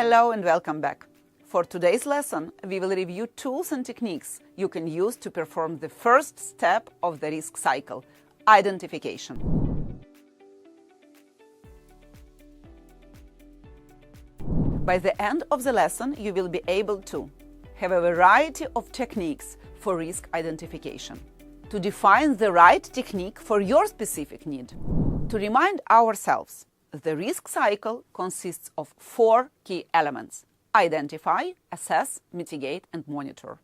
Hello and welcome back. For today's lesson, we will review tools and techniques you can use to perform the first step of the risk cycle, identification. By the end of the lesson, you will be able to have a variety of techniques for risk identification, to define the right technique for your specific need, to remind ourselves the risk cycle consists of 4 key elements: identify, assess, mitigate, and monitor.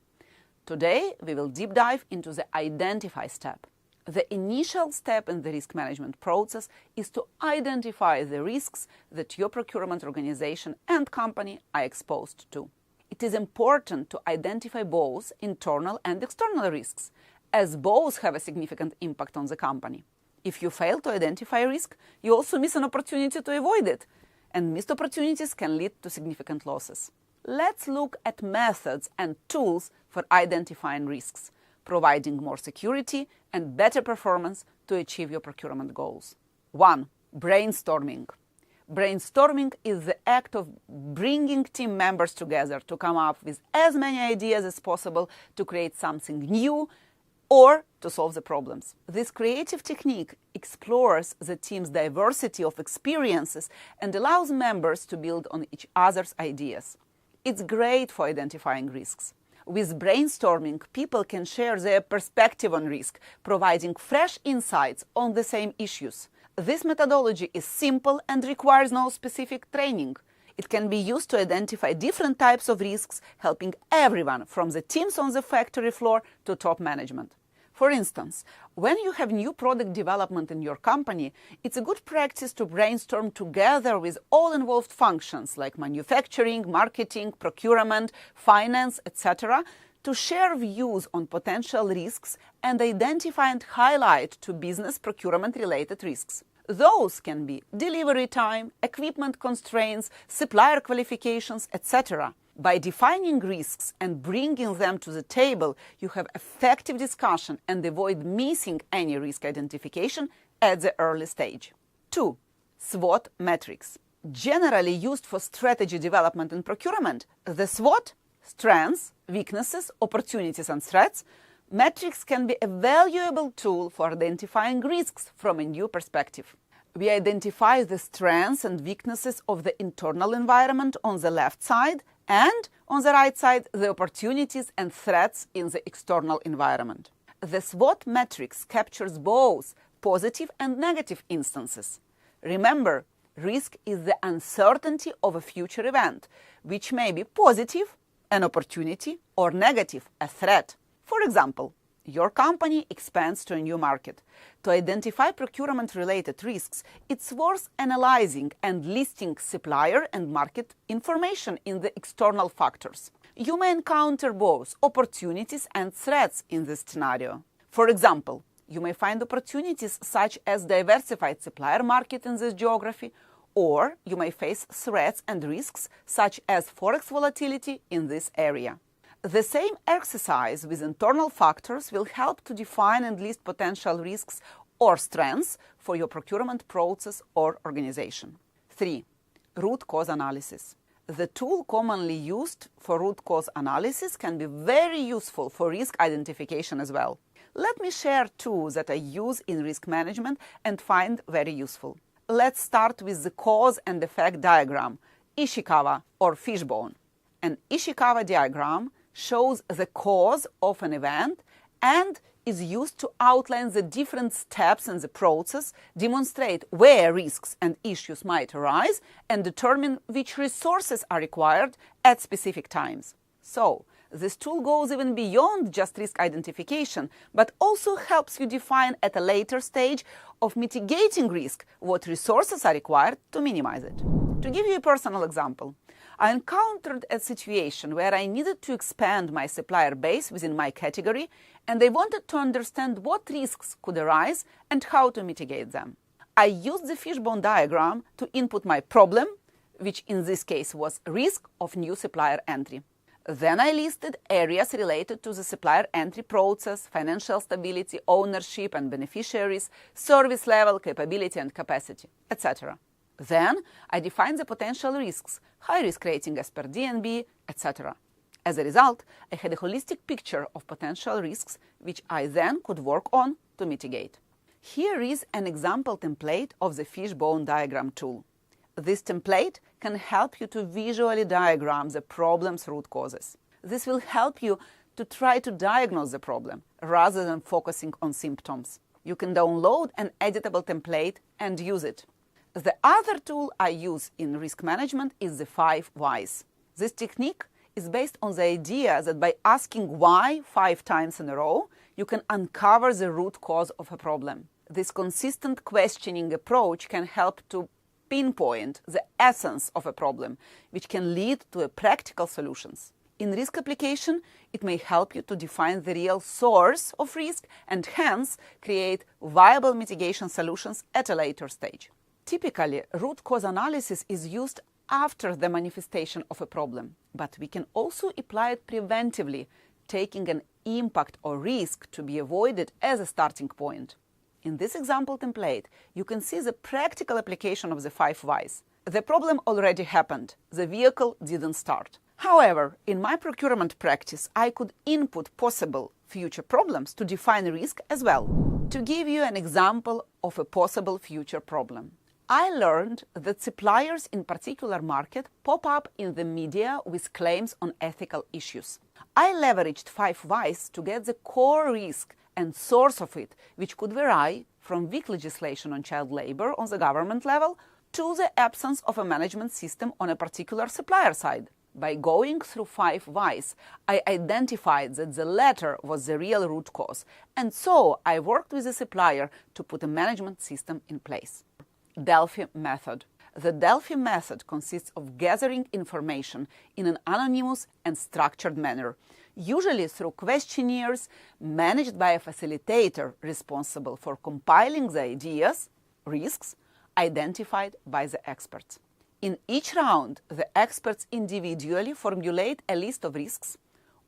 Today, we will deep dive into the identify step. The initial step in the risk management process is to identify the risks that your procurement organization and company are exposed to. It is important to identify both internal and external risks, as both have a significant impact on the company. If you fail to identify a risk, you also miss an opportunity to avoid it, and missed opportunities can lead to significant losses. Let's look at methods and tools for identifying risks, providing more security and better performance to achieve your procurement goals. 1. Brainstorming. Brainstorming is the act of bringing team members together to come up with as many ideas as possible to create something new or to solve the problems. This creative technique explores the team's diversity of experiences and allows members to build on each other's ideas. It's great for identifying risks. With brainstorming, people can share their perspective on risk, providing fresh insights on the same issues. This methodology is simple and requires no specific training. It can be used to identify different types of risks, helping everyone from the teams on the factory floor to top management. For instance, when you have new product development in your company, it's a good practice to brainstorm together with all involved functions like manufacturing, marketing, procurement, finance, etc., to share views on potential risks and identify and highlight to business procurement-related risks. Those can be delivery time, equipment constraints, supplier qualifications, etc. By defining risks and bringing them to the table, you have effective discussion and avoid missing any risk identification at the early stage. 2. SWOT metrics. Generally used for strategy development and procurement, the SWOT, strengths, weaknesses, opportunities, and threats, metrics can be a valuable tool for identifying risks from a new perspective. We identify the strengths and weaknesses of the internal environment on the left side, and on the right side, the opportunities and threats in the external environment. The SWOT matrix captures both positive and negative instances. Remember, risk is the uncertainty of a future event, which may be positive, an opportunity, or negative, a threat. For example, your company expands to a new market. To identify procurement-related risks, it's worth analyzing and listing supplier and market information in the external factors. You may encounter both opportunities and threats in this scenario. For example, you may find opportunities such as diversified supplier market in this geography, or you may face threats and risks such as forex volatility in this area. The same exercise with internal factors will help to define and list potential risks or strengths for your procurement process or organization. 3. Root cause analysis. The tool commonly used for root cause analysis can be very useful for risk identification as well. Let me share 2 that I use in risk management and find very useful. Let's start with the cause and effect diagram, Ishikawa or fishbone. An Ishikawa diagram shows the cause of an event and is used to outline the different steps in the process, demonstrate where risks and issues might arise, and determine which resources are required at specific times. So, this tool goes even beyond just risk identification, but also helps you define at a later stage of mitigating risk what resources are required to minimize it. To give you a personal example, I encountered a situation where I needed to expand my supplier base within my category, and I wanted to understand what risks could arise and how to mitigate them. I used the fishbone diagram to input my problem, which in this case was risk of new supplier entry. Then I listed areas related to the supplier entry process, financial stability, ownership and beneficiaries, service level, capability and capacity, etc. Then I define the potential risks, high risk rating as per DNB, etc. As a result, I had a holistic picture of potential risks, which I then could work on to mitigate. Here is an example template of the fishbone diagram tool. This template can help you to visually diagram the problem's root causes. This will help you to try to diagnose the problem rather than focusing on symptoms. You can download an editable template and use it. The other tool I use in risk management is the 5 whys. This technique is based on the idea that by asking why 5 times in a row, you can uncover the root cause of a problem. This consistent questioning approach can help to pinpoint the essence of a problem, which can lead to practical solutions. In risk application, it may help you to define the real source of risk and hence create viable mitigation solutions at a later stage. Typically, root cause analysis is used after the manifestation of a problem, but we can also apply it preventively, taking an impact or risk to be avoided as a starting point. In this example template, you can see the practical application of the 5 whys. The problem already happened. The vehicle didn't start. However, in my procurement practice, I could input possible future problems to define risk as well. To give you an example of a possible future problem, I learned that suppliers in particular market pop up in the media with claims on ethical issues. I leveraged 5 whys to get the core risk and source of it, which could vary from weak legislation on child labor on the government level to the absence of a management system on a particular supplier side. By going through 5 whys, I identified that the latter was the real root cause, and so I worked with the supplier to put a management system in place. Delphi method. The Delphi method consists of gathering information in an anonymous and structured manner, usually through questionnaires managed by a facilitator responsible for compiling the ideas, risks, identified by the experts. In each round, the experts individually formulate a list of risks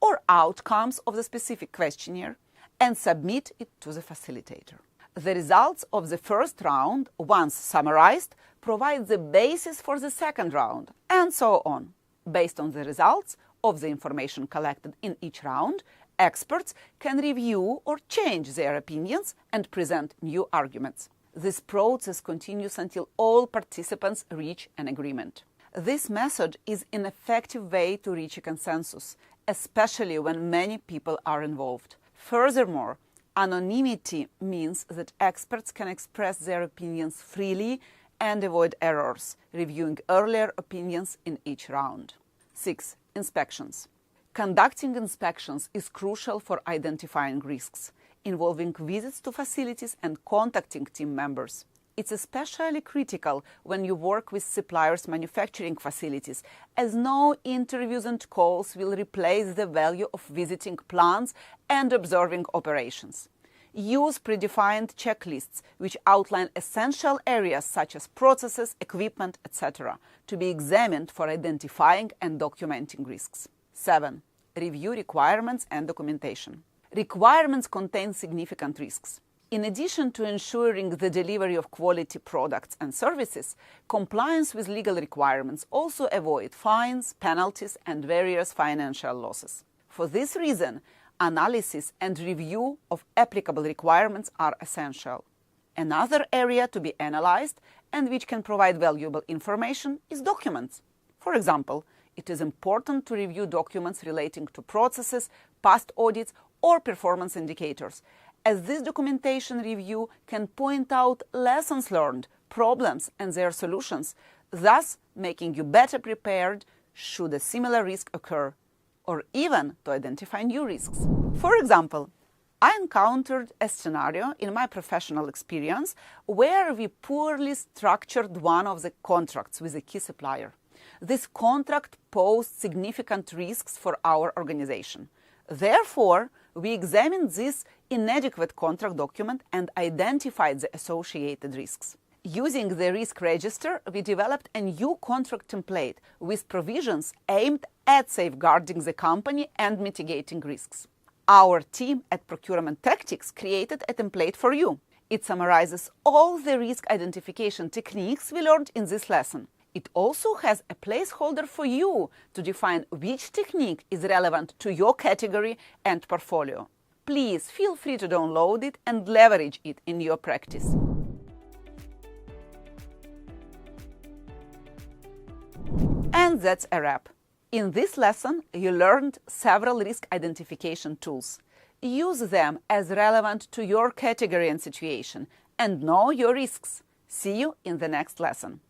or outcomes of the specific questionnaire and submit it to the facilitator. The results of the first round, once summarized, provide the basis for the second round, and so on. Based on the results of the information collected in each round, experts can review or change their opinions and present new arguments. This process continues until all participants reach an agreement. This method is an effective way to reach a consensus, especially when many people are involved. Furthermore, anonymity means that experts can express their opinions freely and avoid errors, reviewing earlier opinions in each round. 6. Inspections. Conducting inspections is crucial for identifying risks, involving visits to facilities and contacting team members. It's especially critical when you work with suppliers' manufacturing facilities, as no interviews and calls will replace the value of visiting plants and observing operations. Use predefined checklists which outline essential areas such as processes, equipment, etc., to be examined for identifying and documenting risks. 7. Review requirements and documentation. Requirements contain significant risks. In addition to ensuring the delivery of quality products and services, compliance with legal requirements also avoid fines, penalties, and various financial losses. For this reason, analysis and review of applicable requirements are essential. Another area to be analyzed and which can provide valuable information is documents. For example, it is important to review documents relating to processes, past audits, or performance indicators, as this documentation review can point out lessons learned, problems, and their solutions, thus making you better prepared should a similar risk occur, or even to identify new risks. For example, I encountered a scenario in my professional experience where we poorly structured one of the contracts with a key supplier. This contract posed significant risks for our organization. Therefore, we examined this inadequate contract document and identified the associated risks. Using the risk register, we developed a new contract template with provisions aimed at safeguarding the company and mitigating risks. Our team at Procurement Tactics created a template for you. It summarizes all the risk identification techniques we learned in this lesson. It also has a placeholder for you to define which technique is relevant to your category and portfolio. Please feel free to download it and leverage it in your practice. And that's a wrap. In this lesson, you learned several risk identification tools. Use them as relevant to your category and situation, and know your risks. See you in the next lesson.